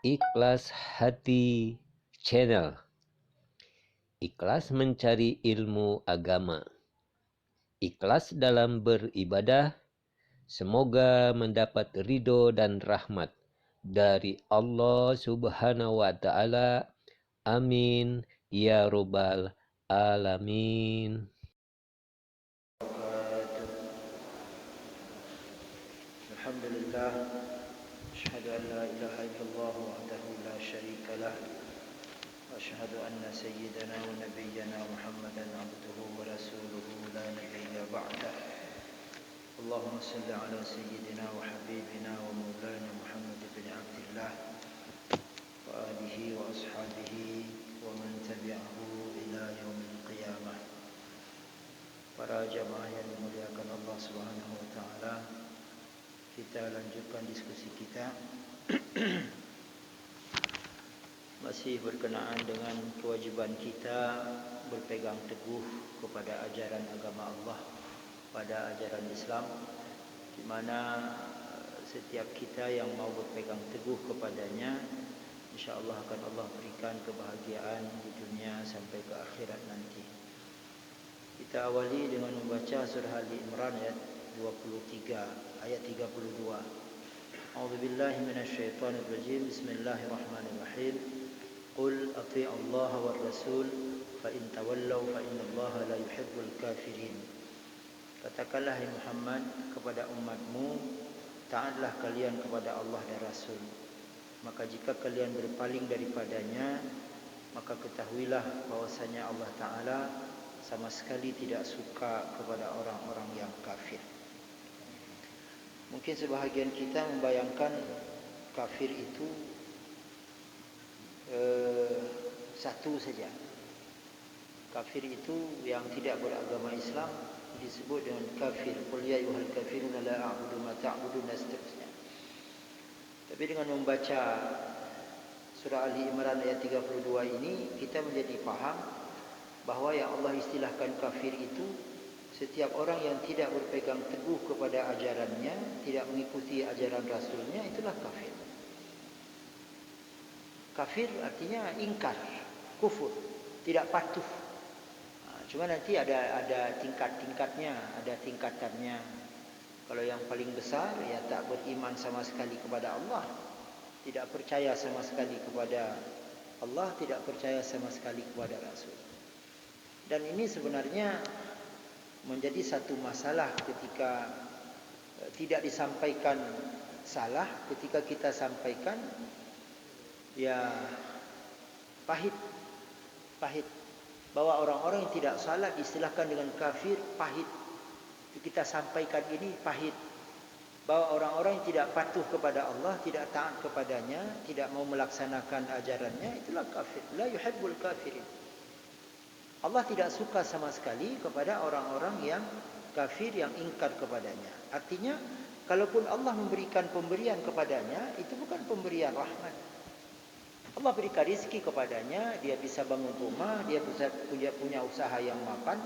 Ikhlas Hati Channel. Ikhlas mencari ilmu agama. Ikhlas dalam beribadah. Semoga mendapat ridho dan rahmat dari Allah Subhanahu wa taala. Amin ya rabbal alamin. Alhamdulillah, asyhadu an la ilaha illallah wahdahu la syarika lah, wa asyhadu anna sayyidana wa nabiyyana Muhammadan abduhu wa rasuluhu la nabiyya ba'dah. Allahumma salli ala sayyidina wa habibina wa maulana Muhammad bin Abdullah wa alihi wa ashabihi wa man tabi'ahu ila yaumil qiyamah. Para jamaah yang dimuliakan Allah Subhanahu wa taala, kita lanjutkan diskusi kita masih berkenaan dengan kewajiban kita berpegang teguh kepada ajaran agama Allah, pada ajaran Islam, di mana setiap kita yang mau berpegang teguh kepadanya, insya-Allah akan Allah berikan kebahagiaan di dunia sampai ke akhirat nanti. Kita awali dengan membaca surah Ali Imran ayat 23 ayat 32. A'udzubillahi minasyaitonir rajim. Bismillahirrahmanirrahim. Qul athi'u Allah war rasul fa in tawallaw fa innallaha la yuhibbul kafirin. Katakanlah hai Muhammad kepada umatmu, taatlah kalian kepada Allah dan Rasul. Maka jika kalian berpaling daripadanya, maka ketahuilah bahwasanya Allah Ta'ala sama sekali tidak suka kepada orang-orang yang kafir. Mungkin sebahagian kita membayangkan kafir itu satu saja. Kafir itu yang tidak beragama Islam disebut dengan kafir. Qul ya ayyuhal kafiruna la a'budu ma ta'budun dan seterusnya. Tapi dengan membaca surah Ali Imran ayat 32 ini, kita menjadi faham bahawa yang Allah istilahkan kafir itu setiap orang yang tidak berpegang teguh kepada ajarannya, tidak mengikuti ajaran Rasulnya, itulah kafir. Kafir artinya ingkar, kufur, tidak patuh. Cuma nanti ada tingkat-tingkatnya, ada tingkatannya. Kalau yang paling besar, ya tak beriman sama sekali kepada Allah, tidak percaya sama sekali kepada Allah, tidak percaya sama sekali kepada Rasul. Dan ini sebenarnya menjadi satu masalah ketika tidak disampaikan salah, ketika kita sampaikan ya pahit bahwa orang-orang yang tidak salat istilahkan dengan kafir, pahit. Kita sampaikan ini pahit, bahwa orang-orang yang tidak patuh kepada Allah, tidak taat kepadanya, tidak mau melaksanakan ajarannya, itulah kafir. La yuhibbul kafirin. Allah tidak suka sama sekali kepada orang-orang yang kafir, yang ingkar kepadanya. Artinya, kalaupun Allah memberikan pemberian kepadanya, itu bukan pemberian rahmat. Allah berikan rezeki kepadanya, dia bisa bangun rumah, dia bisa punya usaha yang mapan,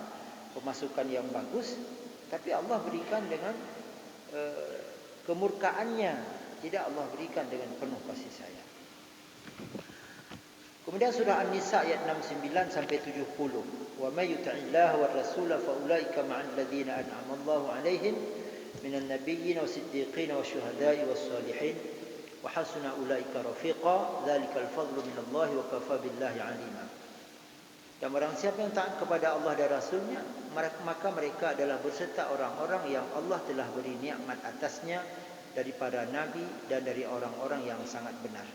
pemasukan yang bagus, tapi Allah berikan dengan kemurkaannya, tidak Allah berikan dengan penuh kasih sayang. Kemudian surah An-Nisa ayat 69 sampai 70. Wa may yuti'illaha war rasula fa ulaika ma'al ladzina an'ama Allahu 'alaihim minan nabiyyin was-siddiqin wasyuhada'i was-salihin wa hasuna ulaika rafiqa. Dzalikal fadlu minallahi wa kafa billahi 'alima. Dan barang siapa yang taat kepada Allah dan Rasulnya, maka mereka adalah berserta orang-orang yang Allah telah beri nikmat atasnya daripada nabi dan dari orang-orang yang sangat benar.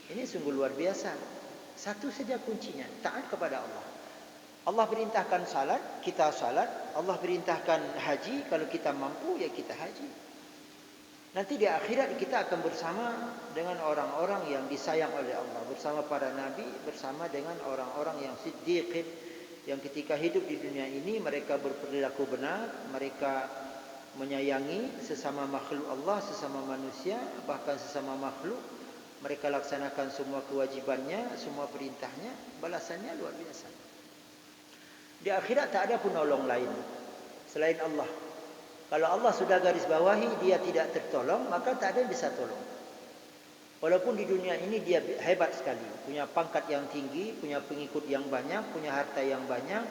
Ini sungguh luar biasa. Satu saja kuncinya, taat kepada Allah. Allah perintahkan salat, kita salat. Allah perintahkan haji, kalau kita mampu ya kita haji. Nanti di akhirat kita akan bersama dengan orang-orang yang disayang oleh Allah, bersama para nabi, bersama dengan orang-orang yang siddiqin, yang ketika hidup di dunia ini mereka berperilaku benar, mereka menyayangi sesama makhluk Allah, sesama manusia, bahkan sesama makhluk. Mereka laksanakan semua kewajibannya, semua perintahnya, balasannya luar biasa. Di akhirat tak ada penolong lain selain Allah. Kalau Allah sudah garis bawahi dia tidak tertolong, maka tak ada yang bisa tolong. Walaupun di dunia ini dia hebat sekali, punya pangkat yang tinggi, punya pengikut yang banyak, punya harta yang banyak,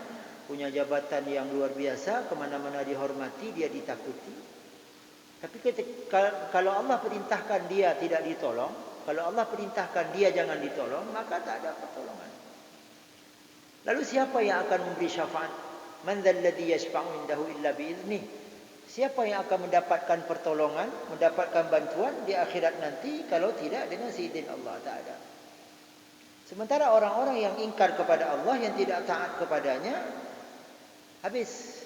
punya jabatan yang luar biasa, kemana-mana dihormati, dia ditakuti. Tapi kalau Allah perintahkan dia tidak ditolong, kalau Allah perintahkan dia jangan ditolong, maka tak ada pertolongan. Lalu siapa yang akan memberi syafaat? Man dzal ladzi yashfa'u indahu illa bi'idzni. Siapa yang akan mendapatkan pertolongan, mendapatkan bantuan di akhirat nanti kalau tidak dengan seizin Allah? Tak ada. Sementara orang-orang yang ingkar kepada Allah, yang tidak taat kepadanya, habis.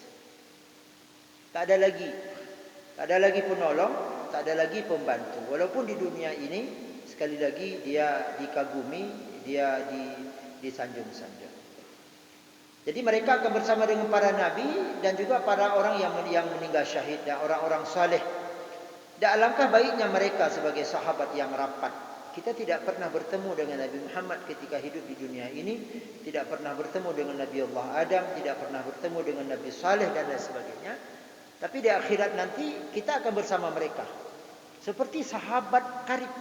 Tak ada lagi. Tak ada lagi penolong, tak ada lagi pembantu. Walaupun di dunia ini sekali lagi dia dikagumi, dia disanjung-sanjung. Jadi mereka akan bersama dengan para nabi dan juga para orang yang meninggal syahid dan orang-orang saleh. Dan alangkah baiknya mereka sebagai sahabat yang rapat. Kita tidak pernah bertemu dengan Nabi Muhammad ketika hidup di dunia ini, tidak pernah bertemu dengan Nabi Allah Adam, tidak pernah bertemu dengan Nabi Saleh dan lain sebagainya. Tapi di akhirat nanti kita akan bersama mereka. Seperti sahabat karib,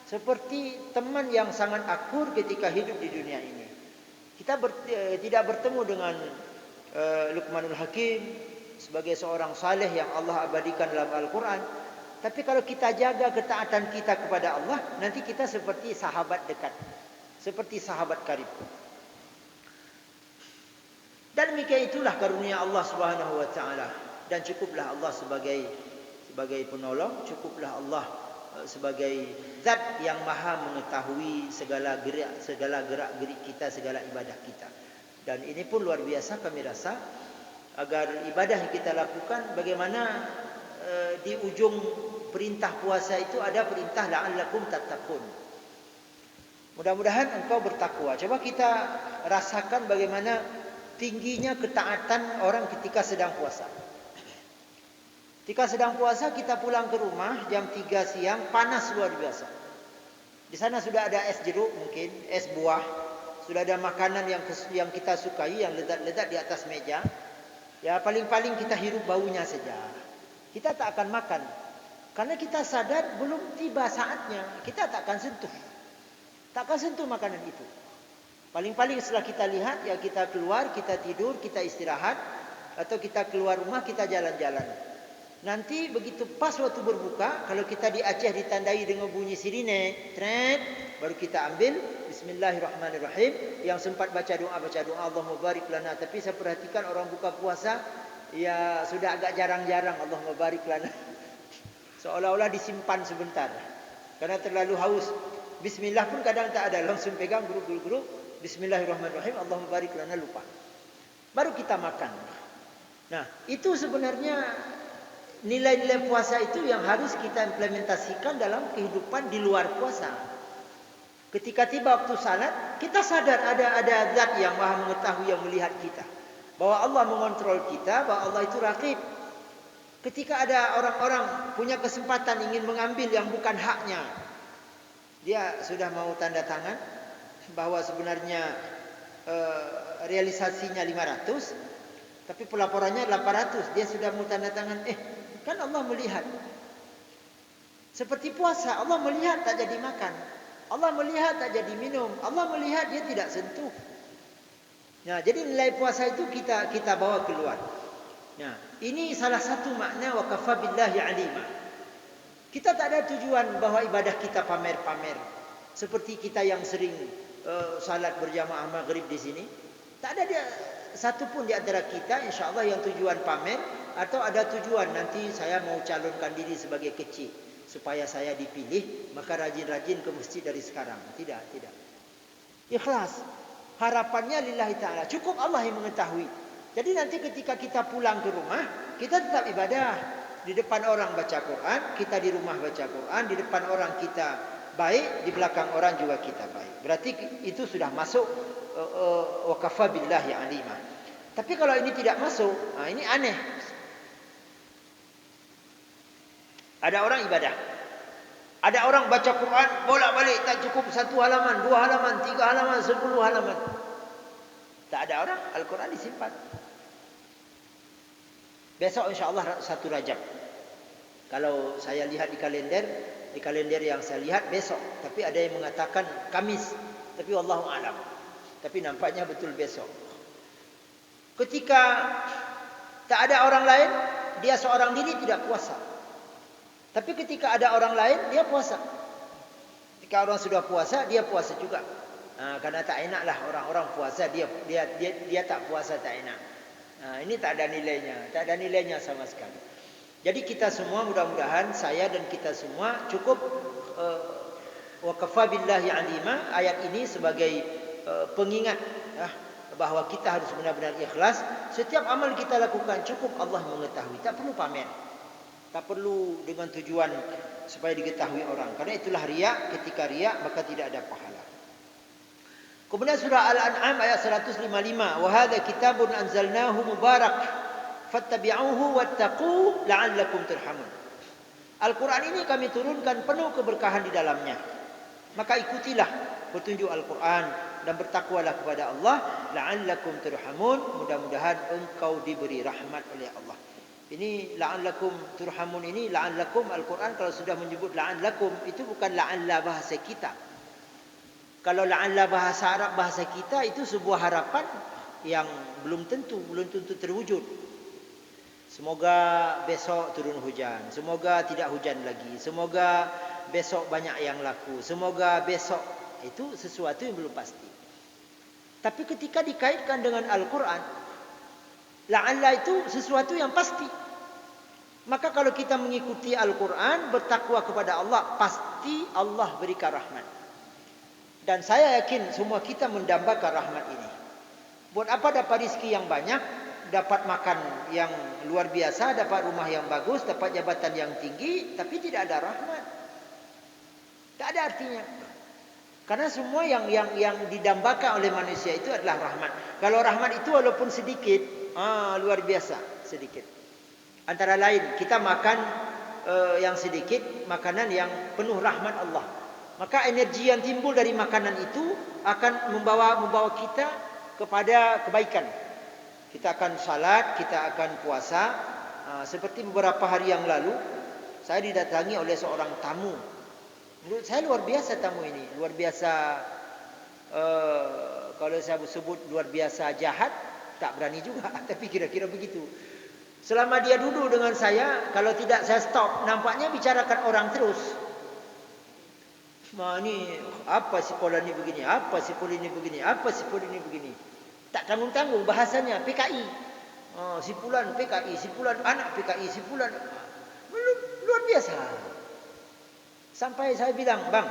seperti teman yang sangat akur ketika hidup di dunia ini. Kita tidak bertemu dengan Luqmanul Hakim sebagai seorang saleh yang Allah abadikan dalam Al-Quran. Tapi kalau kita jaga ketaatan kita kepada Allah, nanti kita seperti sahabat dekat, seperti sahabat karib. Dan demikian itulah karunia Allah Subhanahu wa taala. Dan cukuplah Allah sebagai penolong, cukuplah Allah sebagai zat yang maha mengetahui segala gerak-gerik kita, segala ibadah kita. Dan ini pun luar biasa kami rasa, agar ibadah yang kita lakukan, bagaimana di ujung perintah puasa itu ada perintah la'allakum tattaqun. Mudah-mudahan engkau bertakwa. Coba kita rasakan bagaimana tingginya ketaatan orang ketika sedang puasa. Ketika sedang puasa, kita pulang ke rumah jam 3 siang, panas luar biasa. Di sana sudah ada es jeruk mungkin, es buah, sudah ada makanan yang kita sukai, yang lezat-lezat di atas meja. Ya paling-paling kita hirup baunya saja. Kita tak akan makan. Karena kita sadar belum tiba saatnya, kita tak akan sentuh. Tak akan sentuh makanan itu. Paling-paling setelah kita lihat, ya kita keluar, kita tidur, kita istirahat. Atau kita keluar rumah, kita jalan-jalan. Nanti begitu pas waktu berbuka, kalau kita di Aceh ditandai dengan bunyi sirine, tret, baru kita ambil Bismillahirrahmanirrahim. Yang sempat baca doa Allahumma barik lana. Tapi saya perhatikan orang buka puasa, ya sudah agak jarang-jarang Allahumma barik lana. Seolah-olah disimpan sebentar, karena terlalu haus. Bismillah pun kadang tak ada, langsung pegang guru-guru. Bismillahirrahmanirrahim, Allahumma barik lana, lupa. Baru kita makan. Nah, itu sebenarnya nilai-nilai puasa itu yang harus kita implementasikan dalam kehidupan di luar puasa. Ketika tiba waktu salat, kita sadar ada zat yang maha mengetahui, yang melihat kita. Bahwa Allah mengontrol kita, bahwa Allah itu raqib. Ketika ada orang-orang punya kesempatan ingin mengambil yang bukan haknya, dia sudah mau tanda tangan bahwa sebenarnya realisasinya 500, tapi pelaporannya 800. Dia sudah mau tanda tangan. Kan Allah melihat. Seperti puasa, Allah melihat tak jadi makan, Allah melihat tak jadi minum, Allah melihat dia tidak sentuh. Nah, jadi nilai puasa itu kita bawa keluar. Nah, ini salah satu makna wa kafa billahi alima. Kita tak ada tujuan bahwa ibadah kita pamer-pamer. Seperti kita yang sering salat berjamaah maghrib di sini, tak ada satu pun di antara kita insya-Allah yang tujuan pamer atau ada tujuan nanti saya mau calonkan diri sebagai kecil supaya saya dipilih, maka rajin-rajin ke masjid dari sekarang. Tidak. Ikhlas. Harapannya lillahi ta'ala. Cukup Allah yang mengetahui. Jadi nanti ketika kita pulang ke rumah, kita tetap ibadah. Di depan orang baca Quran, kita di rumah baca Quran, di depan orang kita baik, di belakang orang juga kita baik. Berarti itu sudah masuk wa kafa billahi alima. Tapi kalau ini tidak masuk, ini aneh. Ada orang ibadah, ada orang baca Quran bolak-balik, tak cukup 1 halaman, 2 halaman, 3 halaman, 10 halaman. Tak ada orang, Al-Quran disimpan. Besok insya Allah 1 Rajab. Kalau saya lihat di kalender, Di kalender yang saya lihat besok, tapi ada yang mengatakan Kamis, tapi wallahu alam. Tapi nampaknya betul besok. Ketika tak ada orang lain, dia seorang diri tidak puasa. Tapi ketika ada orang lain, dia puasa. Ketika orang sudah puasa, dia puasa juga. Karena tak enaklah orang-orang puasa, dia tak puasa tak enak. Ini tak ada nilainya sama sekali. Jadi kita semua mudah-mudahan saya dan kita semua cukup wa kafa billahi alima, ayat ini sebagai pengingat bahawa kita harus benar-benar ikhlas. Setiap amal kita lakukan cukup Allah mengetahui, tak perlu pamer. Tak perlu dengan tujuan supaya diketahui orang. Karena itulah riya, ketika riya maka tidak ada pahala. Kemudian surah Al-An'am ayat 155, wa hadza kitabun anzalnahu mubarak fattabi'uhu wattaqu la'allakum turhamun. Al-Quran ini kami turunkan penuh keberkahan di dalamnya. Maka ikutilah petunjuk Al-Quran dan bertakwalah kepada Allah, la'allakum turhamun, mudah-mudahan engkau diberi rahmat oleh Allah. Ini la'allakum turhamun ini, la'allakum Al-Quran kalau sudah menyebut la'allakum itu bukan la'alla bahasa kita. Kalau la'alla bahasa Arab bahasa kita itu sebuah harapan yang belum tentu terwujud. Semoga besok turun hujan. Semoga tidak hujan lagi. Semoga besok banyak yang laku. Semoga besok, itu sesuatu yang belum pasti. Tapi ketika dikaitkan dengan Al-Quran, la'alla itu sesuatu yang pasti. Maka kalau kita mengikuti Al-Quran, bertakwa kepada Allah, pasti Allah berikan rahmat. Dan saya yakin semua kita mendambakan rahmat ini. Buat apa dapat rezeki yang banyak, dapat makan yang luar biasa, dapat rumah yang bagus, dapat jabatan yang tinggi, tapi tidak ada rahmat. Tak ada artinya. Karena semua yang didambakan oleh manusia itu adalah rahmat. Kalau rahmat itu walaupun sedikit, luar biasa sedikit. Antara lain kita makan yang sedikit, makanan yang penuh rahmat Allah. Maka energi yang timbul dari makanan itu akan membawa kita kepada kebaikan. Kita akan salat, kita akan puasa. Seperti beberapa hari yang lalu, saya didatangi oleh seorang tamu. Menurut saya luar biasa tamu ini. Luar biasa, kalau saya sebut luar biasa jahat, tak berani juga. Tapi kira-kira begitu. Selama dia duduk dengan saya, kalau tidak saya stop, nampaknya bicarakan orang terus. Ini apa si pola ini begini, apa si pola ini begini, apa si pola ini begini. Tak tanggung-tanggung bahasanya PKI. Si fulan PKI, si fulan anak PKI, si fulan luar biasa. Sampai saya bilang, "Bang,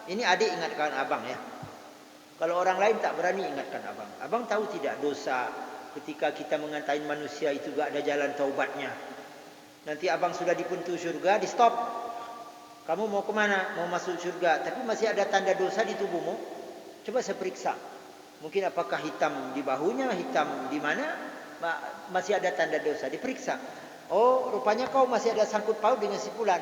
ini adik ingatkan abang ya. Kalau orang lain tak berani ingatkan abang. Abang tahu tidak dosa ketika kita mengatain manusia itu gak ada jalan taubatnya. Nanti abang sudah di pintu syurga, di stop. Kamu mau kemana? Mau masuk syurga, tapi masih ada tanda dosa di tubuhmu. Coba saya periksa. Mungkin apakah hitam di bahunya, hitam di mana? Masih ada tanda dosa, diperiksa. Oh, rupanya kau masih ada sangkut paut dengan si fulan.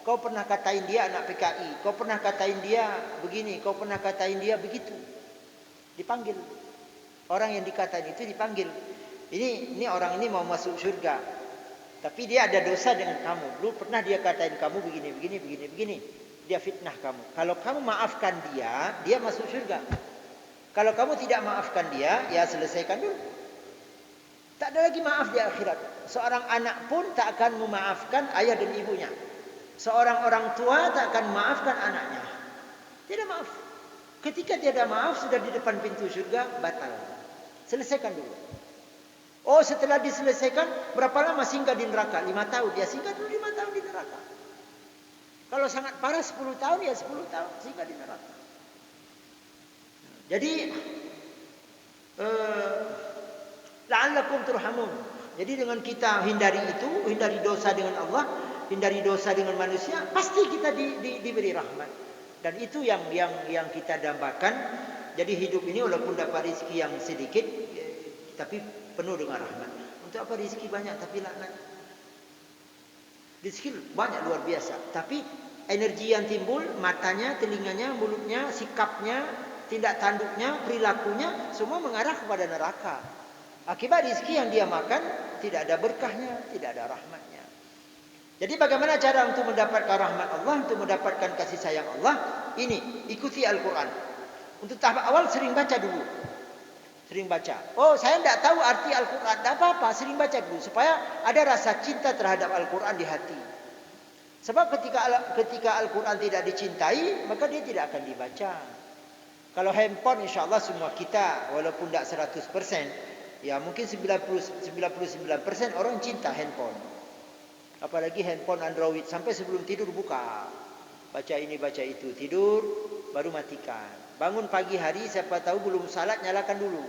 Kau pernah katain dia anak PKI. Kau pernah katain dia begini. Kau pernah katain dia begitu. Dipanggil. Orang yang dikatain itu dipanggil. Ini orang ini mau masuk syurga. Tapi dia ada dosa dengan kamu. Dulu pernah dia katain kamu begini. Dia fitnah kamu. Kalau kamu maafkan dia, dia masuk syurga. Kalau kamu tidak maafkan dia, ya selesaikan dulu. Tak ada lagi maaf di akhirat. Seorang anak pun tak akan memaafkan ayah dan ibunya. Seorang orang tua tak akan memaafkan anaknya. Tidak maaf. Ketika tiada maaf, sudah di depan pintu syurga, batal. Selesaikan dulu. Oh, setelah diselesaikan, berapa lama singgah di neraka? 5 tahun. Ya singgah dulu 5 tahun di neraka. Kalau sangat parah 10 tahun, ya 10 tahun singgah di neraka. Jadi, la'allakum turhamun. Jadi dengan kita hindari itu, hindari dosa dengan Allah, hindari dosa dengan manusia, pasti kita diberi rahmat. Dan itu yang kita dambakan. Jadi hidup ini walaupun dapat rezeki yang sedikit, tapi penuh dengan rahmat. Untuk apa rezeki banyak tapi laknat? Rezeki banyak luar biasa, tapi energi yang timbul, matanya, telinganya, mulutnya, sikapnya, tindak tanduknya, perilakunya, semua mengarah kepada neraka. Akibat rezeki yang dia makan tidak ada berkahnya, tidak ada rahmatnya. Jadi bagaimana cara untuk mendapatkan rahmat Allah, untuk mendapatkan kasih sayang Allah? Ini, ikuti Al-Quran. Untuk tahap awal sering baca dulu. Sering baca. Oh, saya tidak tahu arti Al-Quran. Tidak apa-apa, sering baca dulu. Supaya ada rasa cinta terhadap Al-Quran di hati. Sebab ketika Al-Quran tidak dicintai, maka dia tidak akan dibaca. Kalau handphone, insya Allah semua kita, walaupun tidak 100%, ya mungkin 99% orang cinta handphone. Apalagi handphone Android, sampai sebelum tidur buka. Baca ini, baca itu. Tidur, baru matikan. Bangun pagi hari, siapa tahu belum salat, nyalakan dulu.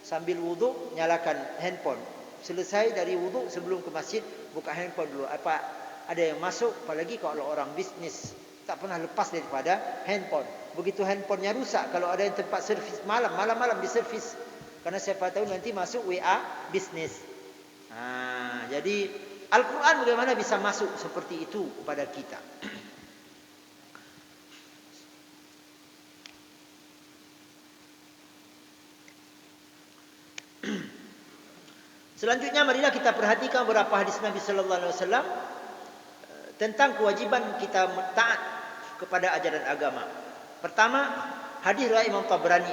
Sambil wudhu, nyalakan handphone. Selesai dari wudhu, sebelum ke masjid, buka handphone dulu. Apa ada yang masuk, apalagi kalau orang bisnis. Tak pernah lepas daripada handphone. Begitu handphonenya rusak, kalau ada yang tempat servis malam-malam diservis. Karena siapa tahu nanti masuk WA bisnis. Jadi Al-Quran bagaimana bisa masuk seperti itu kepada kita. Selanjutnya marilah kita perhatikan beberapa hadis Nabi sallallahu alaihi wasallam tentang kewajiban kita taat kepada ajaran agama. Pertama, hadis riwayat Imam Tabrani.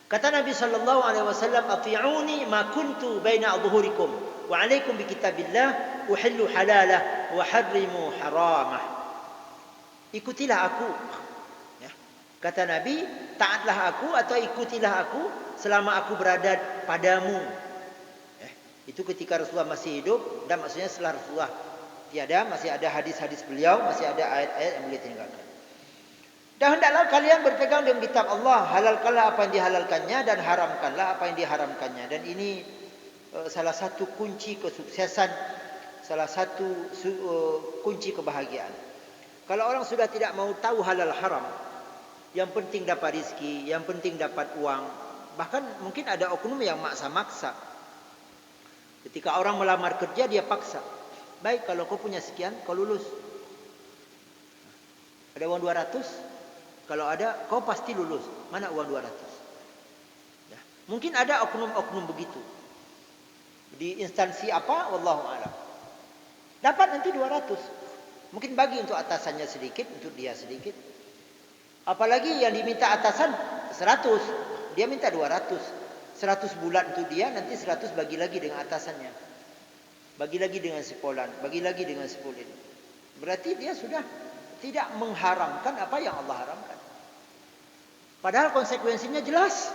Kata Nabi sallallahu alaihi wasallam, "Ati'uni ma kuntu baina adhhurikum wa 'alaikum bi kitabillah uhillu halalah wa harrimu haramah." Ikutilah aku. Ya. Kata Nabi, taatlah aku atau ikutilah aku selama aku berada padamu. Itu ketika Rasulullah masih hidup, dan maksudnya setelah Rasulullah tiada, masih ada hadis-hadis beliau, masih ada ayat-ayat yang beliau tinggalkan. Dan hendaklah kalian berpegang dengan kitab Allah, halalkanlah apa yang dihalalkannya dan haramkanlah apa yang diharamkannya. Dan ini salah satu kunci kesuksesan, salah satu kunci kebahagiaan. Kalau orang sudah tidak mau tahu halal haram, yang penting dapat rezeki, yang penting dapat uang, bahkan mungkin ada oknum yang maksa-maksa. Ketika orang melamar kerja, dia paksa. Baik, kalau kau punya sekian, kau lulus. Ada uang 200? Kalau ada, kau pasti lulus. Mana uang 200? Ya. Mungkin ada oknum-oknum begitu. Di instansi apa? Wallahu a'lam. Dapat nanti 200. Mungkin bagi untuk atasannya sedikit, untuk dia sedikit. Apalagi yang diminta atasan 100. Dia minta 200. 100 bulan untuk dia, nanti 100 bagi lagi dengan atasannya. Bagi lagi dengan sepolan, bagi lagi dengan sepolin. Berarti dia sudah tidak mengharamkan apa yang Allah haramkan. Padahal konsekuensinya jelas.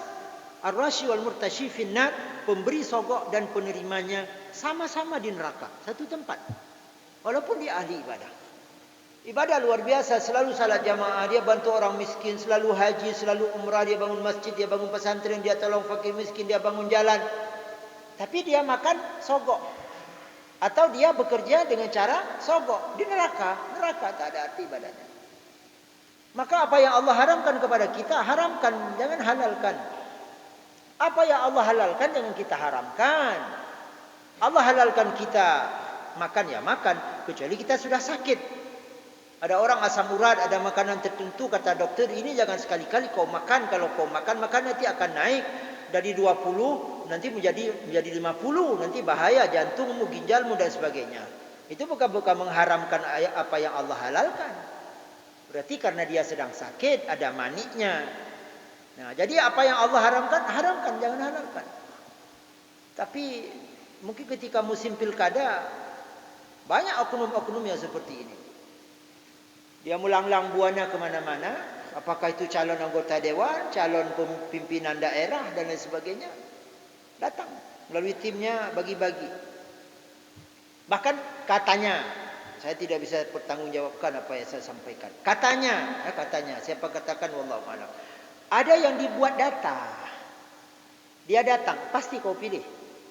Ar-rashi wal murtashi finnar, pemberi sogok dan penerimanya sama-sama di neraka, satu tempat. Walaupun dia ahli ibadah. Ibadah luar biasa, selalu salat jamaah, dia bantu orang miskin, selalu haji, selalu umrah, dia bangun masjid, dia bangun pesantren, dia tolong fakir miskin, dia bangun jalan. Tapi dia makan sogok. Atau dia bekerja dengan cara sogok di neraka. Neraka tak ada arti ibadahnya. Maka apa yang Allah haramkan kepada kita, haramkan, jangan halalkan. Apa yang Allah halalkan, jangan kita haramkan. Allah halalkan kita makan, ya makan, kecuali kita sudah sakit. Ada orang asam urat, ada makanan tertentu, kata dokter, ini jangan sekali-kali kau makan. Kalau kau makan nanti akan naik dari 20 nanti menjadi 50, nanti bahaya jantungmu, ginjalmu dan sebagainya. Itu bukan mengharamkan apa yang Allah halalkan. Berarti karena dia sedang sakit, ada maniknya. Nah, jadi apa yang Allah haramkan, haramkan, jangan halalkan. Tapi mungkin ketika musim pilkada, banyak oknum-oknum yang seperti ini. Dia melanglang buana kemana-mana. Apakah itu calon anggota dewan, calon pimpinan daerah dan lain sebagainya. Datang melalui timnya bagi-bagi. Bahkan katanya, saya tidak bisa bertanggungjawabkan apa yang saya sampaikan. Katanya, siapa katakan wallahu a'lam. Ada yang dibuat data. Dia datang, pasti kau pilih.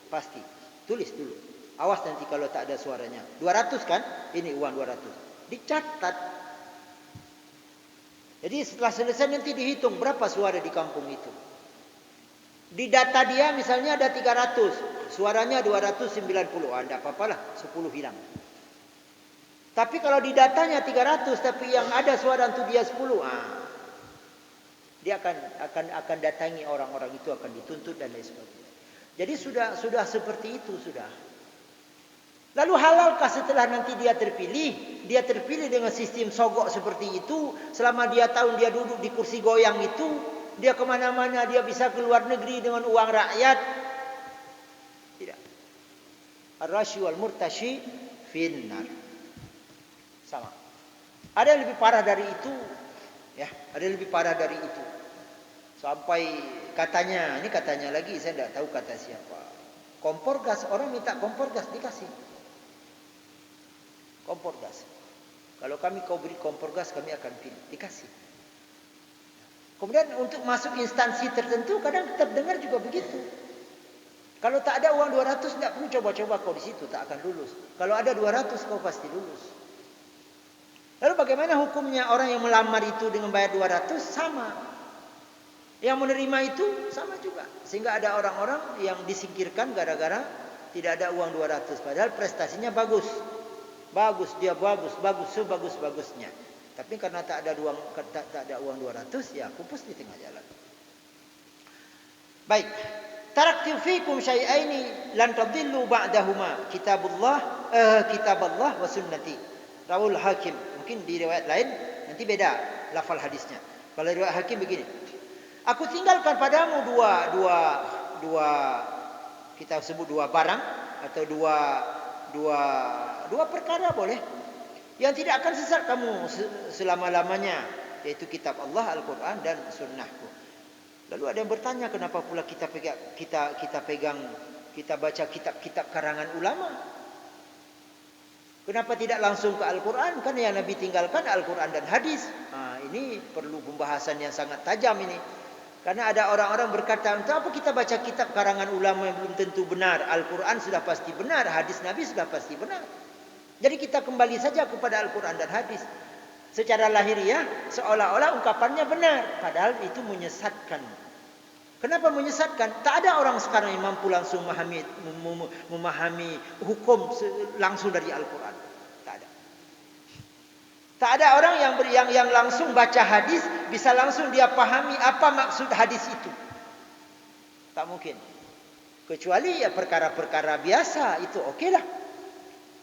Pasti. Tulis dulu. Awas nanti kalau tak ada suaranya. 200 kan? Ini uang 200. Dicatat. Jadi setelah selesai nanti dihitung berapa suara di kampung itu. Di data dia misalnya ada 300, suaranya 290. Tidak apa-apalah, 10 hilang. Tapi kalau di datanya 300 tapi yang ada suara untuk dia 10, dia akan datangi orang-orang itu, akan dituntut dan lain sebagainya. Jadi sudah seperti itu sudah. Lalu halalkah setelah nanti dia terpilih? Dia terpilih dengan sistem sogok seperti itu. Selama dia tahun dia duduk di kursi goyang itu. Dia kemana-mana, dia bisa keluar negeri dengan uang rakyat. Tidak. Ar-rashi wal murtashi finnar. Sama. Ada yang lebih parah dari itu. Ya, ada yang lebih parah dari itu. Sampai katanya, ini katanya lagi, saya tidak tahu kata siapa. Kompor gas, orang minta kompor gas dikasih. Kompor gas. Kalau kau beri kompor gas, kami akan pilih. Dikasih. Kemudian untuk masuk instansi tertentu, kadang kita dengar juga begitu. Kalau tak ada uang 200, tidak perlu coba-coba kau di situ, tak akan lulus. Kalau ada 200, kau pasti lulus. Lalu bagaimana hukumnya orang yang melamar itu dengan bayar 200? Sama. Yang menerima itu sama juga. Sehingga ada orang-orang yang disingkirkan gara-gara tidak ada uang 200. Padahal prestasinya bagus. Bagus, dia bagus, sebagus-bagusnya. Tapi karena tak ada uang 200, ya pupus di tengah jalan. Baik. Taraktu fikum syai'aini lan tadillu ba'dahuma. Kitaballah wa sunnati. Rawul Hakim. Mungkin di riwayat lain nanti beda lafal hadisnya. Kalau riwayat Hakim begini. Aku tinggalkan padamu dua kita sebut dua barang atau dua perkara boleh yang tidak akan sesat kamu selama-lamanya, yaitu kitab Allah, Al-Quran dan sunnahku. Lalu ada yang bertanya, kenapa pula kita baca kitab-kitab karangan ulama? Kenapa tidak langsung ke Al-Quran? Kan yang Nabi tinggalkan Al-Quran dan hadis. Ini perlu pembahasan yang sangat tajam ini. Karena ada orang-orang berkata, untuk apa kita baca kitab karangan ulama yang belum tentu benar? Al-Quran sudah pasti benar, hadis Nabi sudah pasti benar. Jadi kita kembali saja kepada Al-Quran dan hadis. Secara lahiriah, seolah-olah ungkapannya benar. Padahal itu menyesatkan. Kenapa menyesatkan? Tak ada orang sekarang yang mampu langsung memahami hukum langsung dari Al-Quran. Tak ada. Tak ada orang yang langsung baca hadis bisa langsung dia pahami apa maksud hadis itu. Tak mungkin. Kecuali ya perkara-perkara biasa itu okeylah.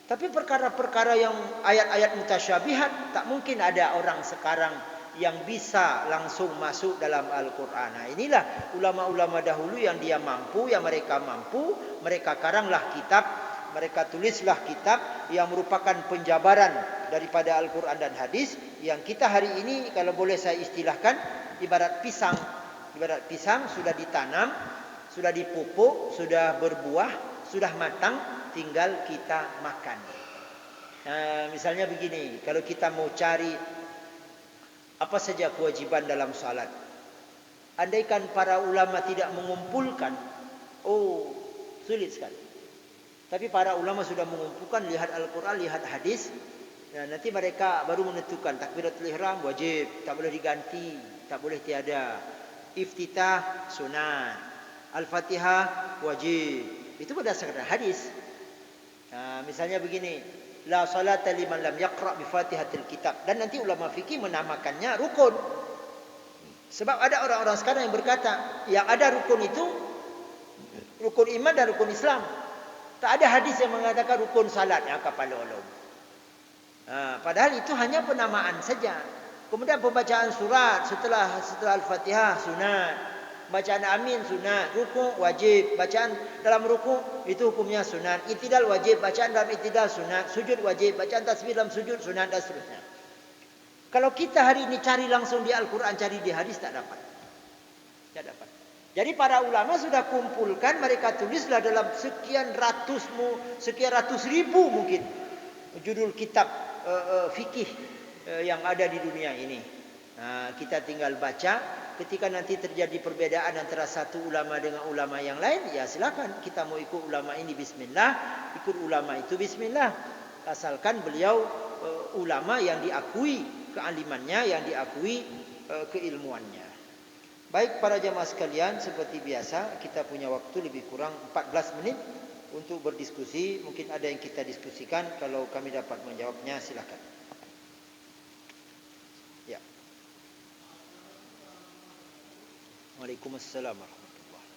Tapi perkara-perkara yang ayat-ayat mutasyabihat tak mungkin ada orang sekarang yang bisa langsung masuk dalam Al-Quran. Nah, inilah ulama-ulama dahulu yang dia mampu, yang mereka mampu, mereka karanglah kitab, mereka tulislah kitab yang merupakan penjabaran daripada Al-Quran dan hadis yang kita hari ini kalau boleh saya istilahkan ibarat pisang. Ibarat pisang sudah ditanam, sudah dipupuk, sudah berbuah, sudah matang, tinggal kita makan. Misalnya begini, kalau kita mau cari apa saja kewajiban dalam salat, andaikan para ulama tidak mengumpulkan, sulit sekali. Tapi para ulama sudah mengumpulkan, lihat Al-Quran, lihat hadis. Nanti mereka baru menentukan takbiratul ihram wajib, tak boleh diganti, tak boleh tiada. Iftitah sunat, Al-Fatihah wajib. Itu berdasarkan hadis. Misalnya begini, la salata liman lam yaqra bi Fatihatil kitab. Dan nanti ulama fikih menamakannya rukun. Sebab ada orang-orang sekarang yang berkata, yang ada rukun itu rukun iman dan rukun Islam. Tak ada hadis yang mengatakan rukun salat yang kepala ulum. Padahal itu hanya penamaan saja. Kemudian pembacaan surat setelah Al-Fatihah sunat. Bacaan amin sunat, rukuk wajib, bacaan dalam rukuk itu hukumnya sunat, i'tidal wajib, bacaan dalam i'tidal sunat, sujud wajib, bacaan tasbih dalam sujud sunat dan seterusnya. Kalau kita hari ini cari langsung di Al-Quran, cari di hadis tak dapat. Tak dapat. Jadi para ulama sudah kumpulkan, mereka tulislah dalam sekian ratus ribu mungkin judul kitab fikih yang ada di dunia ini. Kita tinggal baca. Ketika nanti terjadi perbedaan antara satu ulama dengan ulama yang lain, ya silakan. Kita mau ikut ulama ini bismillah, ikut ulama itu bismillah. Asalkan beliau ulama yang diakui kealimannya, yang diakui keilmuannya. Baik para jamaah sekalian, seperti biasa kita punya waktu lebih kurang 14 menit untuk berdiskusi. Mungkin ada yang kita diskusikan, kalau kami dapat menjawabnya silakan. Ya. Waalaikumsalam warahmatullahi.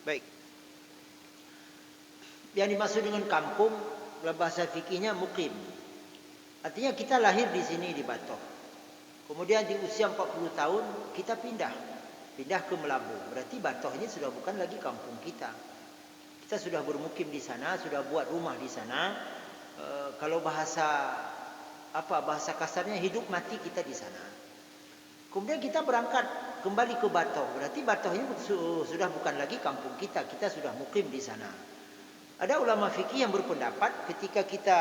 Baik. Yang dimaksud dengan kampung dalam bahasa fikihnya mukim. Artinya kita lahir di sini di Batok. Kemudian di usia 40 tahun kita pindah ke Melabu. Berarti Batok ini sudah bukan lagi kampung kita. Kita sudah bermukim di sana, sudah buat rumah di sana. Kalau bahasa kasarnya hidup mati kita di sana. Kemudian kita berangkat kembali ke Batok. Berarti Batok ini sudah bukan lagi kampung kita. Kita sudah mukim di sana. Ada ulama fikih yang berpendapat ketika kita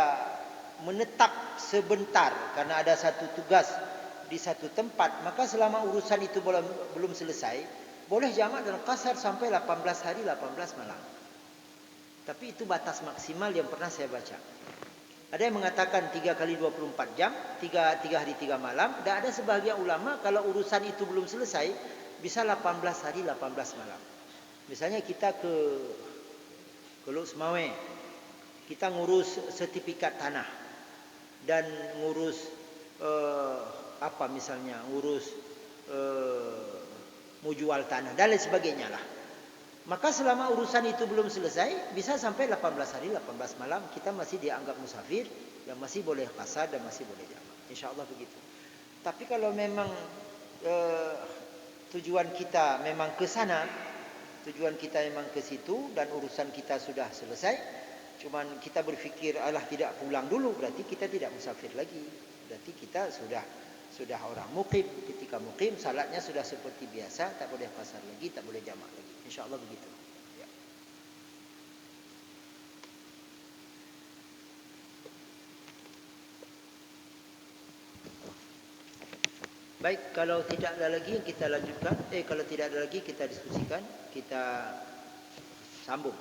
menetap sebentar karena ada satu tugas di satu tempat, maka selama urusan itu belum selesai, boleh jamak dan qasar sampai 18 hari 18 malam. Tapi itu batas maksimal yang pernah saya baca. Ada yang mengatakan 3 kali 24 jam, 3 hari 3 malam. Dan ada sebahagian ulama kalau urusan itu belum selesai, bisa 18 hari 18 malam. Misalnya kita ke Luk Semawe, kita ngurus sertifikat tanah dan ngurus ngurus mau jual tanah dan lain sebagainya lah. Maka selama urusan itu belum selesai, bisa sampai 18 hari 18 malam kita masih dianggap musafir dan masih boleh qasar dan masih boleh jamak. Insyaallah begitu. Tapi kalau memang tujuan kita memang ke sana, tujuan kita memang ke situ dan urusan kita sudah selesai, cuman kita berfikir alah tidak pulang dulu, berarti kita tidak musafir lagi. Berarti kita sudah orang mukim. Ketika mukim salatnya sudah seperti biasa, tak boleh qasar lagi, tak boleh jamak lagi. Insyaallah begitu. Ya. Baik, kalau tidak ada lagi yang kita lanjutkan, kalau tidak ada lagi kita diskusikan, kita sambung.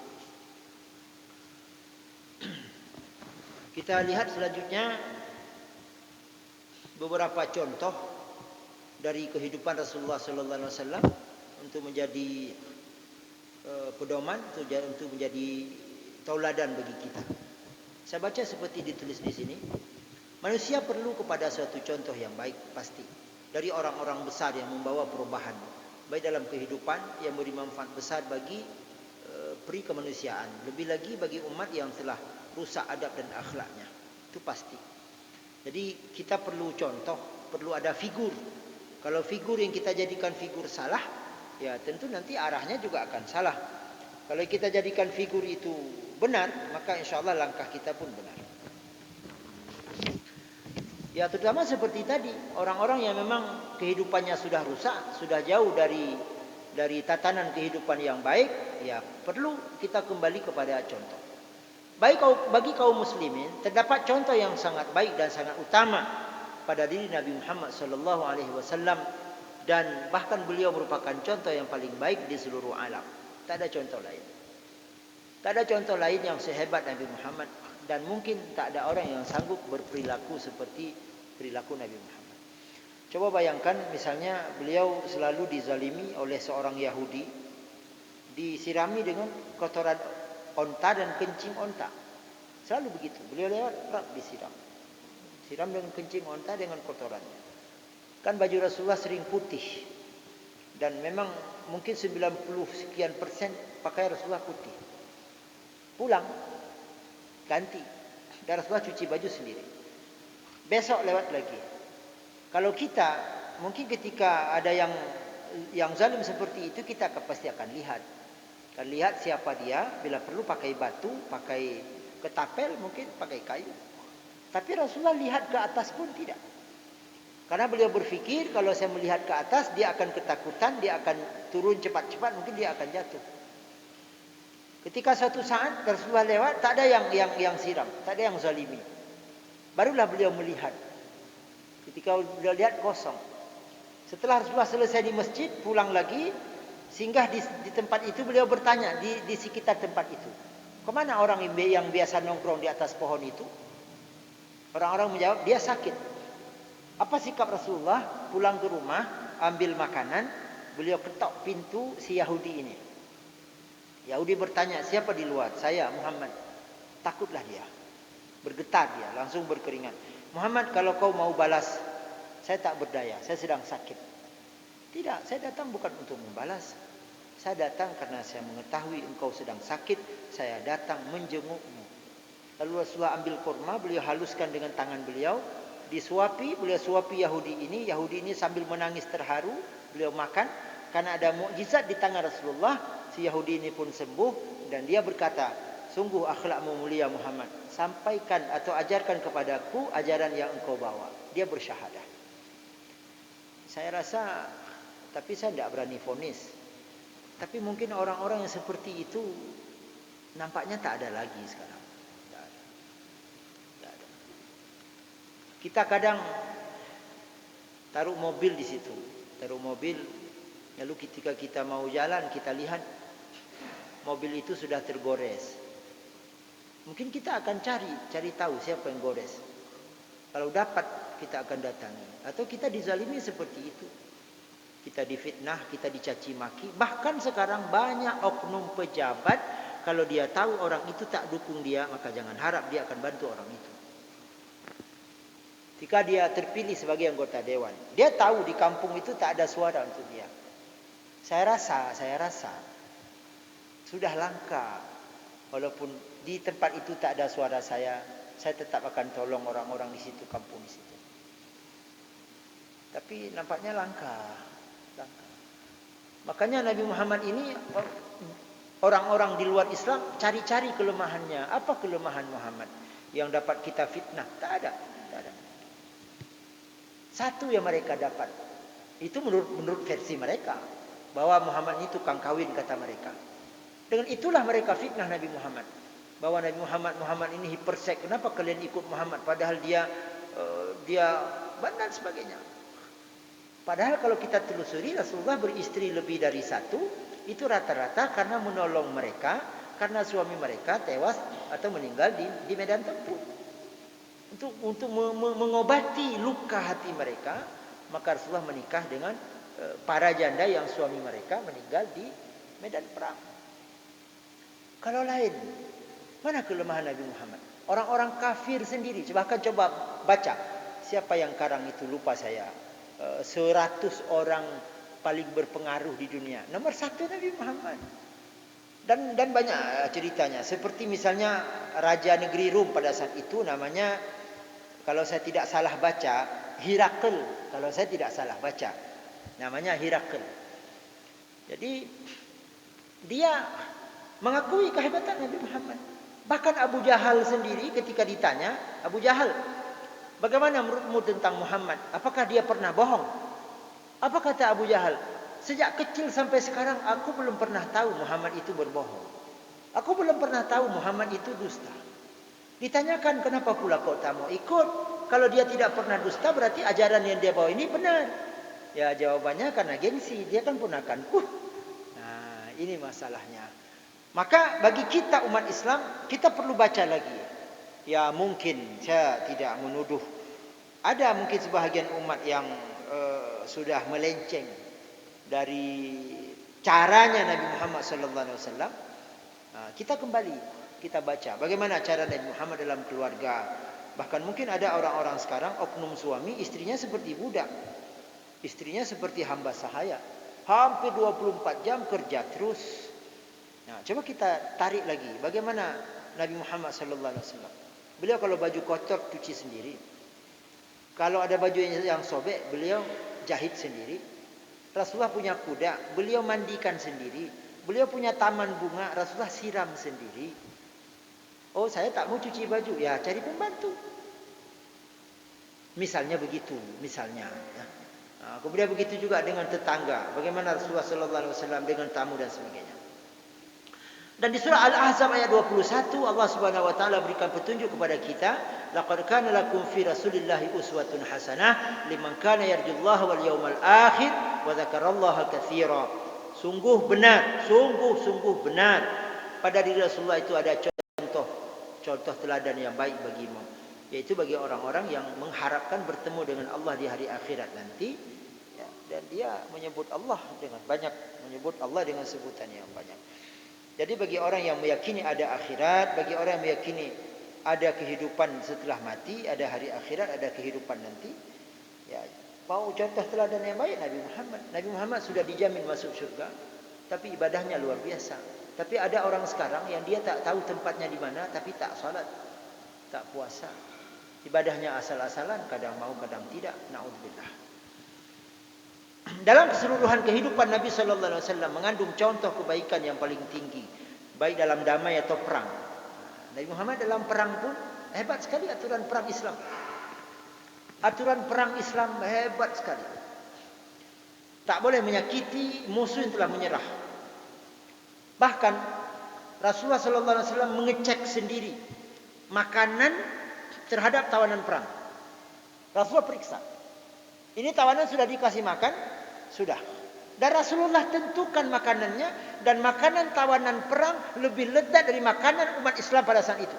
Kita lihat selanjutnya beberapa contoh dari kehidupan Rasulullah sallallahu alaihi wasallam untuk menjadi pedoman, untuk menjadi tauladan bagi kita. Saya baca seperti ditulis di sini. Manusia perlu kepada suatu contoh yang baik pasti dari orang-orang besar yang membawa perubahan baik dalam kehidupan yang memberi manfaat besar bagi peri kemanusiaan, lebih lagi bagi umat yang telah rusak adab dan akhlaknya. Itu pasti. Jadi kita perlu contoh, perlu ada figur. Kalau figur yang kita jadikan figur salah, ya tentu nanti arahnya juga akan salah. Kalau kita jadikan figur itu benar, maka insyaallah langkah kita pun benar. Ya terutama seperti tadi, orang-orang yang memang kehidupannya sudah rusak, sudah jauh dari tatanan kehidupan yang baik, ya perlu kita kembali kepada contoh. Baik bagi kaum muslimin terdapat contoh yang sangat baik dan sangat utama pada diri Nabi Muhammad sallallahu alaihi wasallam, dan bahkan beliau merupakan contoh yang paling baik di seluruh alam. Tak ada contoh lain. Tak ada contoh lain yang sehebat Nabi Muhammad, dan mungkin tak ada orang yang sanggup berperilaku seperti perilaku Nabi Muhammad. Coba bayangkan misalnya beliau selalu dizalimi oleh seorang Yahudi, disirami dengan kotoran onta dan kencing onta. Selalu begitu. Beliau lewat disiram. Siram dengan kencing onta dengan kotorannya. Kan baju Rasulullah sering putih. Dan memang mungkin 90% pakai Rasulullah putih. Pulang, ganti. Dan Rasulullah cuci baju sendiri. Besok lewat lagi. Kalau kita, mungkin ketika ada yang zalim seperti itu, kita pasti akan lihat. Akan lihat siapa dia, bila perlu pakai batu, pakai ketapel, mungkin pakai kayu. Tapi Rasulullah lihat ke atas pun tidak. Karena beliau berfikir kalau saya melihat ke atas, dia akan ketakutan, dia akan turun cepat-cepat, mungkin dia akan jatuh. Ketika suatu saat Rasulullah lewat, tak ada yang siram, tak ada yang zalimi. Barulah beliau melihat. Ketika beliau lihat kosong. Setelah Rasulullah selesai di masjid, pulang lagi, singgah di tempat itu, beliau bertanya di sekitar tempat itu. Kemana orang yang biasa nongkrong di atas pohon itu? Orang-orang menjawab, dia sakit. Apa sikap Rasulullah? Pulang ke rumah, ambil makanan, beliau ketok pintu si Yahudi ini. Yahudi bertanya, siapa di luar? Saya, Muhammad. Takutlah dia. Bergetar dia, langsung berkeringat. Muhammad, kalau kau mau balas, saya tak berdaya, saya sedang sakit. Tidak, saya datang bukan untuk membalas. Saya datang karena saya mengetahui engkau sedang sakit, saya datang menjengukmu. Lalu Rasulullah ambil kurma, beliau haluskan dengan tangan beliau, disuapi, beliau suapi Yahudi ini sambil menangis terharu, beliau makan, karena ada mukjizat di tangan Rasulullah, si Yahudi ini pun sembuh, dan dia berkata, sungguh akhlakmu mulia Muhammad, sampaikan atau ajarkan kepadaku ajaran yang engkau bawa. Dia bersyahadah. Saya rasa, tapi saya tidak berani vonis. Tapi mungkin orang-orang yang seperti itu nampaknya tak ada lagi sekarang. Tak ada. Tak ada. Kita kadang taruh mobil di situ, taruh mobil, lalu ketika kita mau jalan kita lihat mobil itu sudah tergores. Mungkin kita akan cari tahu siapa yang gores. Kalau dapat kita akan datangi. Atau kita dizalimi seperti itu. Kita difitnah, kita dicaci maki. Bahkan sekarang banyak oknum pejabat, kalau dia tahu orang itu tak dukung dia, maka jangan harap dia akan bantu orang itu. Jika dia terpilih sebagai anggota dewan, dia tahu di kampung itu tak ada suara untuk dia. Saya rasa sudah langka. Walaupun di tempat itu tak ada suara saya tetap akan tolong orang-orang di situ, kampung di situ. Tapi nampaknya langka. Makanya Nabi Muhammad ini, orang-orang di luar Islam cari-cari kelemahannya. Apa kelemahan Muhammad yang dapat kita fitnah? Tak ada. Satu yang mereka dapat, itu menurut versi mereka, bahwa Muhammad ini tukang kawin, kata mereka. Dengan itulah mereka fitnah Nabi Muhammad, bahwa Nabi Muhammad ini hiperseks. Kenapa kalian ikut Muhammad padahal dia dan sebagainya. Padahal kalau kita telusuri, Rasulullah beristri lebih dari satu, itu rata-rata karena menolong mereka, karena suami mereka tewas atau meninggal di medan tempur. Untuk mengobati luka hati mereka, maka Rasulullah menikah dengan para janda yang suami mereka meninggal di medan perang. Kalau lain, mana kelemahan Nabi Muhammad? Orang-orang kafir sendiri, bahkan coba baca, siapa yang karang itu lupa saya. 100 orang paling berpengaruh di dunia. Nomor 1 Nabi Muhammad. Dan banyak ceritanya. Seperti misalnya Raja Negeri Rum pada saat itu namanya, kalau saya tidak salah baca, Hirakl. Kalau saya tidak salah baca, namanya Hirakl. Jadi dia mengakui kehebatan Nabi Muhammad. Bahkan Abu Jahal sendiri ketika ditanya, Abu Jahal, bagaimana menurutmu tentang Muhammad? Apakah dia pernah bohong? Apa kata Abu Jahal? Sejak kecil sampai sekarang aku belum pernah tahu Muhammad itu berbohong. Aku belum pernah tahu Muhammad itu dusta. Ditanyakan, kenapa pula kau tak mau ikut? Kalau dia tidak pernah dusta, berarti ajaran yang dia bawa ini benar. Ya, jawabannya karena gengsi. Dia kan ponakanku. Nah, ini masalahnya. Maka bagi kita umat Islam, kita perlu baca lagi. Ya, mungkin saya tidak menuduh. Ada mungkin sebahagian umat yang sudah melenceng dari caranya Nabi Muhammad SAW. Kita kembali, kita baca bagaimana cara Nabi Muhammad dalam keluarga. Bahkan mungkin ada orang-orang sekarang, oknum suami, istrinya seperti budak, istrinya seperti hamba sahaya, hampir 24 jam kerja terus. Nah, coba kita tarik lagi, bagaimana Nabi Muhammad SAW. Beliau kalau baju kotor cuci sendiri, kalau ada baju yang sobek beliau jahit sendiri. Rasulullah punya kuda, beliau mandikan sendiri. Beliau punya taman bunga, Rasulullah siram sendiri. Oh, saya tak mau cuci baju, ya cari pembantu. Misalnya begitu, misalnya. Kemudian begitu juga dengan tetangga. Bagaimana Rasulullah SAW dengan tamu dan sebagainya. Dan di surah Al-Ahzab ayat 21 Allah Subhanahu wa taala berikan petunjuk kepada kita, laqad kana lakum fi rasulillahi uswatun hasanah liman kana yarjullaha wal yawmal akhir wa dzakarallaha katsira. Sungguh benar pada diri Rasulullah itu ada contoh teladan yang baik bagimu, yaitu bagi orang-orang yang mengharapkan bertemu dengan Allah di hari akhirat nanti, ya, dan dia menyebut Allah dengan banyak, menyebut Allah dengan sebutan yang banyak. Jadi bagi orang yang meyakini ada akhirat, bagi orang yang meyakini ada kehidupan setelah mati, ada hari akhirat, ada kehidupan nanti, ya, mau contoh teladan yang baik Nabi Muhammad. Nabi Muhammad sudah dijamin masuk surga. tapi ibadahnya luar biasa. Tapi ada orang sekarang yang dia tak tahu tempatnya di mana, tapi tak salat, tak puasa. Ibadahnya asal-asalan, kadang mau kadang tidak. Naudzubillah. Dalam keseluruhan kehidupan Nabi sallallahu alaihi wasallam mengandung contoh kebaikan yang paling tinggi, baik dalam damai atau perang. Nabi Muhammad dalam perang pun hebat sekali aturan perang Islam. Aturan perang Islam hebat sekali. Tak boleh menyakiti musuh yang telah menyerah. Bahkan Rasulullah sallallahu alaihi wasallam mengecek sendiri makanan terhadap tawanan perang. Rasulullah periksa. Ini tawanan sudah dikasih makan? Sudah. Dan Rasulullah tentukan makanannya, dan makanan tawanan perang lebih lezat dari makanan umat Islam pada saat itu.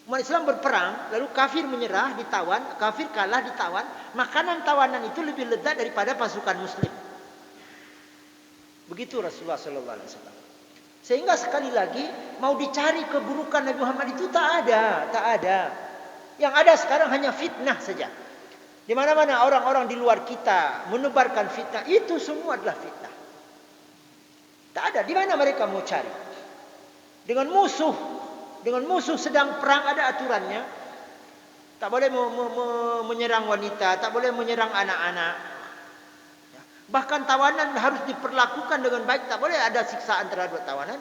Umat Islam berperang, lalu kafir menyerah, ditawan, kafir kalah, ditawan. Makanan tawanan itu lebih lezat daripada pasukan muslim. Begitu Rasulullah sallallahu alaihi wasallam. Sehingga sekali lagi mau dicari keburukan Nabi Muhammad itu tak ada. Yang ada sekarang hanya fitnah saja. Di mana-mana orang-orang di luar kita menebarkan fitnah, itu semua adalah fitnah. Tak ada. Di mana mereka mau cari? Dengan musuh sedang perang ada aturannya. Tak boleh menyerang wanita, tak boleh menyerang anak-anak. Bahkan tawanan harus diperlakukan dengan baik, tak boleh ada siksaan terhadap tawanan.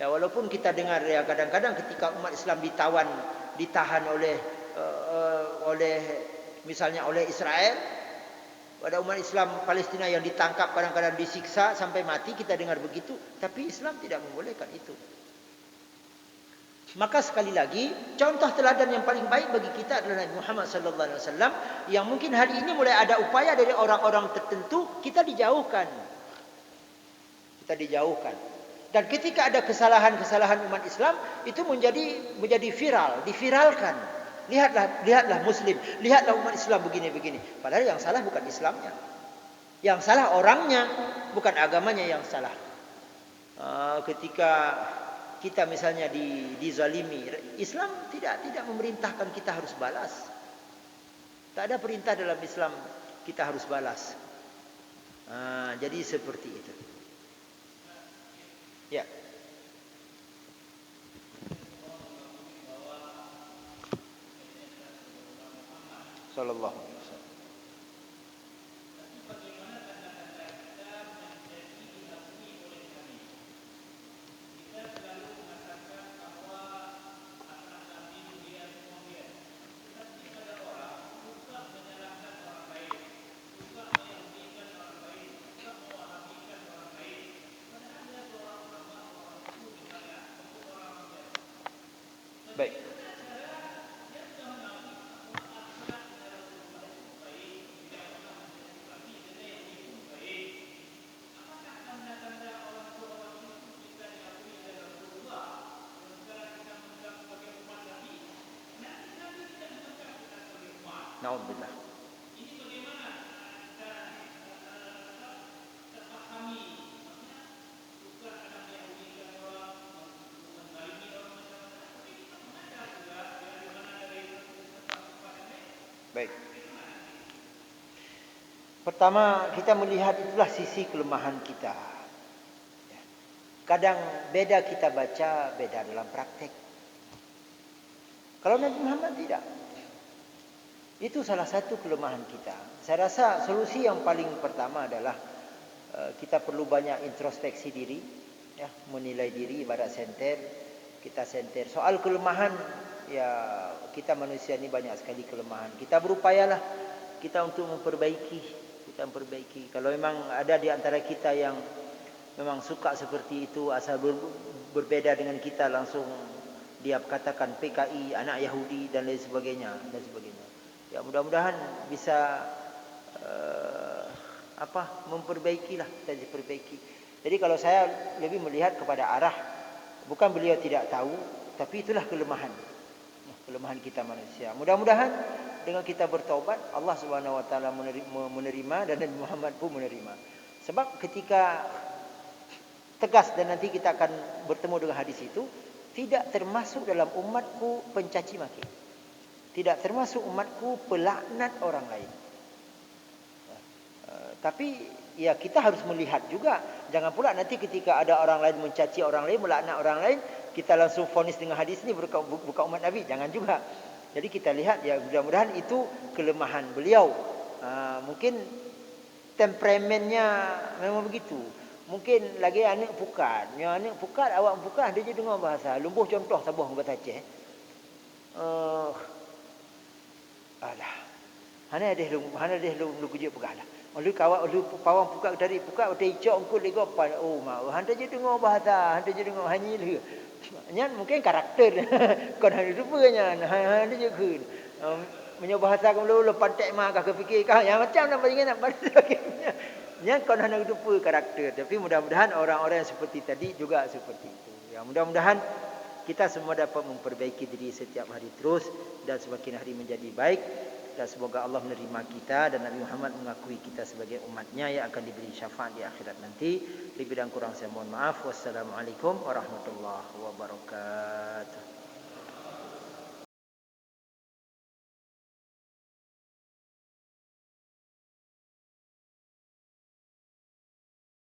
Ya, walaupun kita dengar ya kadang-kadang ketika umat Islam ditahan oleh misalnya oleh Israel, pada umat Islam Palestina yang ditangkap kadang-kadang disiksa sampai mati, kita dengar begitu, tapi Islam tidak membolehkan itu. Maka sekali lagi contoh teladan yang paling baik bagi kita adalah Nabi Muhammad sallallahu alaihi wasallam, yang mungkin hari ini mulai ada upaya dari orang-orang tertentu kita dijauhkan. Dan ketika ada kesalahan-kesalahan umat Islam itu menjadi viral, diviralkan. Lihatlah muslim, lihatlah umat Islam begini-begini. Padahal yang salah bukan Islamnya. Yang salah orangnya, bukan agamanya yang salah. Ketika kita misalnya dizalimi, Islam tidak memerintahkan kita harus balas. Tak ada perintah dalam Islam kita harus balas. Jadi seperti itu. Ya. Sallallahu alaihi wasallam. Baik. Naudzubillah. Baik. Pertama, kita melihat itulah sisi kelemahan kita. Kadang beda kita baca, beda dalam praktek. Kalau Nabi Muhammad tidak. Itu salah satu kelemahan kita. Saya rasa solusi yang paling pertama adalah kita perlu banyak introspeksi diri, ya, menilai diri, ibarat senter, kita senter. Soal kelemahan, ya kita manusia ini banyak sekali kelemahan. Kita berupayalah kita untuk memperbaiki. Kalau memang ada di antara kita yang memang suka seperti itu, asal berbeda dengan kita langsung dia katakan PKI, anak Yahudi dan lain sebagainya. Ya mudah-mudahan bisa memperbaikilah, kita diperbaiki. Jadi kalau saya lebih melihat kepada arah, bukan beliau tidak tahu, tapi itulah kelemahan kita manusia. Mudah-mudahan dengan kita bertaubat, Allah Subhanahu wa taala menerima dan Nabi Muhammad pun menerima. Sebab ketika tegas dan nanti kita akan bertemu dengan hadis itu, tidak termasuk dalam umatku pencaci maki. Tidak termasuk umatku pelaknat orang lain. Tapi ya kita harus melihat juga. Jangan pula nanti ketika ada orang lain mencaci orang lain, melaknat orang lain, kita langsung vonis dengan hadis ini bukan umat Nabi. Jangan juga. Jadi kita lihat ya, mudah-mudahan itu kelemahan beliau. Mungkin temperamennya memang begitu. Mungkin lagi anak pukat. Yang anak pukat, awak pukat, dia je dengar bahasa. Lumbuh contoh Sabah bahasa Aceh. Alah. Hana deh lu kujuk pegala. Lu kawak lu pawang pukat dari pukat udah icok engkau lego apa. Oh mau handa je dengar bahasa, handa je dengar hanyi lu. Nyan mungkin karakter. Kon handa rupanya handa je kun. Menyo bahasa kamu lu pantek mah kah kepikir kah yang macam nak bagi nak sebagainya. Nyan kon handa rupa karakter. Tapi mudah-mudahan orang-orang yang seperti tadi juga seperti itu. Ya mudah-mudahan kita semua dapat memperbaiki diri setiap hari terus dan semakin hari menjadi baik. Dan semoga Allah menerima kita dan Nabi Muhammad mengakui kita sebagai umatnya yang akan diberi syafaat di akhirat nanti. Lebih dan kurang saya mohon maaf. Wassalamualaikum warahmatullahi wabarakatuh.